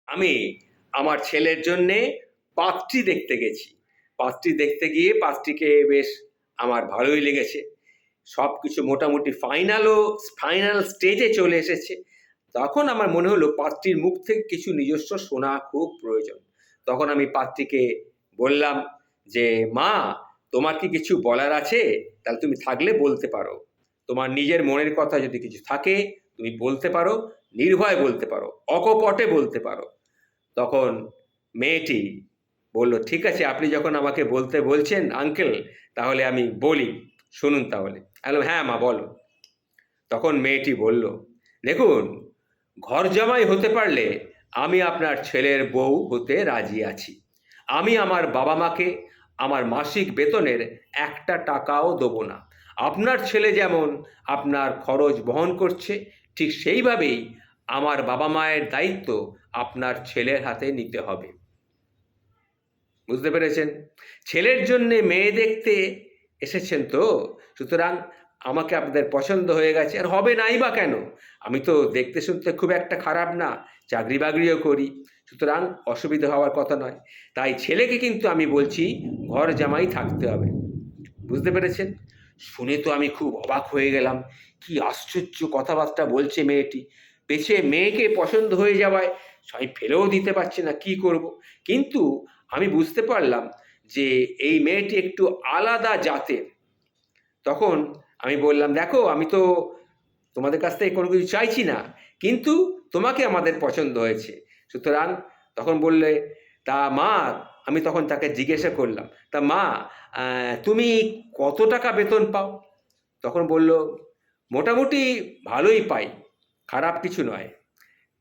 আমি আমার ছেলের জন্যে পাত্রী দেখতে গেছি। পাত্রী দেখতে গিয়ে পাত্রীকে বেশ আমার ভালোই লেগেছে। সব কিছু মোটামুটি ফাইনাল স্টেজে চলে এসেছে। তখন আমার মনে হলো পাত্রীর মুখ থেকে কিছু নিজস্ব শোনা খুব প্রয়োজন। তখন আমি পাত্রীকে বললাম যে, "মা, তোমার কি কিছু বলার আছে? তাহলে তুমি থাকলে বলতে পারো। তোমার নিজের মনের কথা যদি কিছু থাকে তুমি বলতে পারো, নির্ভয়ে বলতে পারো, অকপটে বলতে পারো।" তখন মেয়েটি বলল, "ঠিক আছে, আপনি যখন আমাকে বলতে বলছেন আঙ্কেল, তাহলে আমি বলি, শুনুন তাহলে।" আমি বললাম, "হ্যাঁ মা, বলো।" তখন মেয়েটি বলল, "দেখুন, ঘর জামাই হতে পারলে আমি আপনার ছেলের বউ হতে রাজি আছি। আমি আমার বাবা মাকে আমার মাসিক বেতনের একটা টাকাও দেবো না। আপনার ছেলে যেমন আপনার খরচ বহন করছে, ঠিক সেইভাবেই আমার বাবা মায়ের দায়িত্ব আপনার ছেলের হাতে নিতে হবে।" বুঝতে পেরেছেন? ছেলের জন্যে মেয়ে দেখতে এসেছেন তো, সুতরাং আমাকে আপনাদের পছন্দ হয়ে গেছে, আর হবে নাই বা কেন? আমি তো দেখতে শুনতে খুব একটা খারাপ না, চাকরি বাকরিও করি, সুতরাং অসুবিধা হওয়ার কথা নয়। তাই ছেলেকে কিন্তু আমি বলছি ঘর জামাই থাকতে হবে। বুঝতে পেরেছেন? শুনে তো আমি খুব অবাক হয়ে গেলাম। কি আশ্চর্য কথাবার্তা বলছে মেয়েটি! মেয়েকে পছন্দ হয়ে যাওয়ায় আমি ফেলেও দিতে পারছি না, কি করব? কিন্তু আমি বুঝতে পারলাম যে এই মেয়েটি একটু আলাদা জাতের। তখন আমি বললাম, "দেখো, আমি তো তোমাদের কাছ থেকে কোনো কিছু চাইছি না, কিন্তু তোমাকে আমাদের পছন্দ হয়েছে। সুতরাং" তখন বললে, "তা মা", আমি তখন তাকে জিজ্ঞাসা করলাম, "তা মা, তুমি কত টাকা বেতন পাও?" তখন বলল, "মোটামুটি ভালোই পাই, খারাপ কিছু নয়।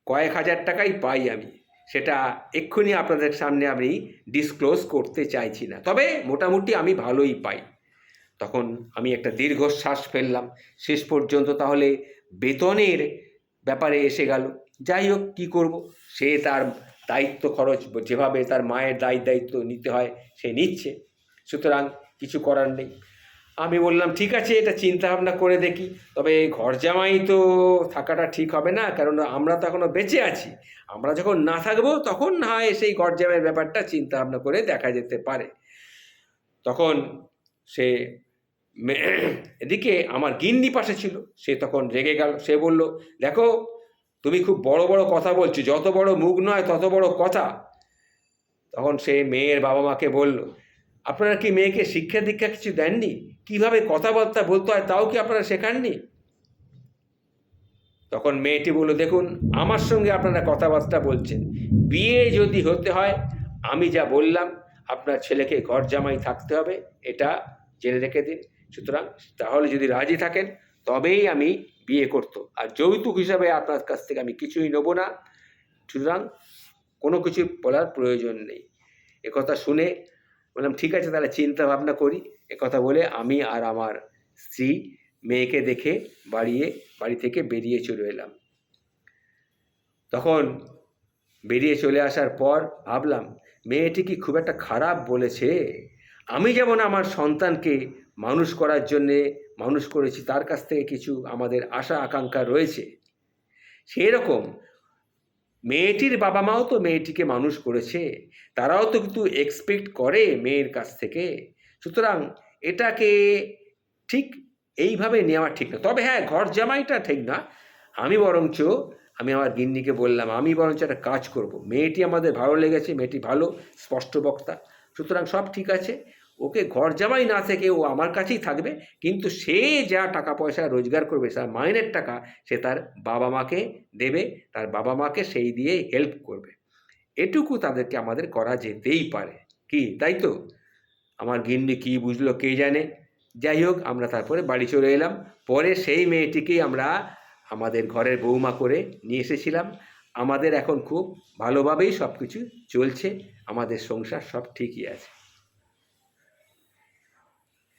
কয়েক হাজার টাকাই পাই আমি। সেটা এক্ষুনি আপনাদের সামনে আমি ডিসক্লোজ করতে চাইছি না। তবে মোটামুটি আমি ভালোই পাই।" তখন আমি একটা দীর্ঘশ্বাস ফেললাম। শেষ পর্যন্ত তাহলে বেতনের ব্যাপারে এসে গেল। যাই হোক, কী করব? সে তার দায়িত্ব খরচ যেভাবে তার মায়ের দায়িত্ব নিতে হয় সে নিচ্ছে। সুতরাং কিছু করার নেই। আমি বললাম, "ঠিক আছে, এটা চিন্তা ভাবনা করে দেখি। তবে ঘর জামাই তো থাকাটা ঠিক হবে না, কারণ আমরা তো এখনো বেঁচে আছি। আমরা যখন না থাকবো তখন না হয় সেই ঘর জামাইয়ের ব্যাপারটা চিন্তা ভাবনা করে দেখা যেতে পারে।" তখন সে এদিকে আমার গিন্নি পাশে ছিল। সে তখন রেগে গেল। সে বলল, "দেখো, তুমি খুব বড় বড় কথা বলছো। যত বড় মুখ নয় তত বড় কথা।" তখন সে মেয়ের বাবা মাকে বলল, "আপনারা কি মেয়েকে শিক্ষা দীক্ষা কিছু দেননি? কিভাবে কথাবার্তা বলতে হয় তাও কি আপনারা শেখাননি?" তখন মেয়েটি বলল, "দেখুন, আমার সঙ্গে আপনারা কথাবার্তা বলছেন। বিয়ে যদি হতে হয়, আমি যা বললাম, আপনার ছেলেকে ঘর জামাই থাকতে হবে, এটা জেনে রেখে দিন। সুতরাং তাহলে যদি রাজি থাকেন তবেই আমি বিয়ে করব। আর যৌতুক হিসাবে আপনার কাছ থেকে আমি কিছুই নেব না। সুতরাং কোনো কিছু বলার প্রয়োজন নেই।" একথা শুনে বললাম, "ঠিক আছে, তাহলে চিন্তা ভাবনা করি।" একথা বলে আমি আর আমার স্ত্রী মেয়েকে দেখে বাড়ি থেকে বেরিয়ে চলে এলাম। তখন বেরিয়ে চলে আসার পর ভাবলাম, মেয়েটি কি খুব একটা খারাপ বলেছে? আমি যেমন আমার সন্তানকে মানুষ করার জন্যে মানুষ করেছি, তার কাছ থেকে কিছু আমাদের আশা আকাঙ্ক্ষা রয়েছে। সেরকম মেয়েটির বাবা মাও তো মেয়েটিকে মানুষ করেছে, তারাও তো কিন্তু এক্সপেক্ট করে মেয়ের কাছ থেকে। সুতরাং এটাকে ঠিক এইভাবে নেওয়া ঠিক না। তবে হ্যাঁ, ঘর জামাইটা ঠিক না। আমি আমার গিন্নিকে বললাম, "আমি বরঞ্চ একটা কাজ করব। মেয়েটি আমাদের ভালো লেগেছে, মেয়েটি ভালো, স্পষ্ট বক্তা, সুতরাং সব ঠিক আছে। ওকে ঘর জামাই না থেকে ও আমার কাছেই থাকবে, কিন্তু সে যা টাকা পয়সা রোজগার করবে, তার মাইনের টাকা সে তার বাবা মাকে দেবে, তার বাবা মাকে সেই দিয়ে হেল্প করবে। এটুকু তাদেরকে আমাদের করা যেতেই পারে। কি, তাই তো?" আমার গিন্নি কী বুঝলো কে জানে। যাই হোক, আমরা তারপরে বাড়ি চলে এলাম। পরে সেই মেয়েটিকেই আমরা আমাদের ঘরের বৌমা করে নিয়ে এসেছিলাম। আমাদের এখন খুব ভালোভাবেই সব কিছু চলছে। আমাদের সংসার সব ঠিকই আছে।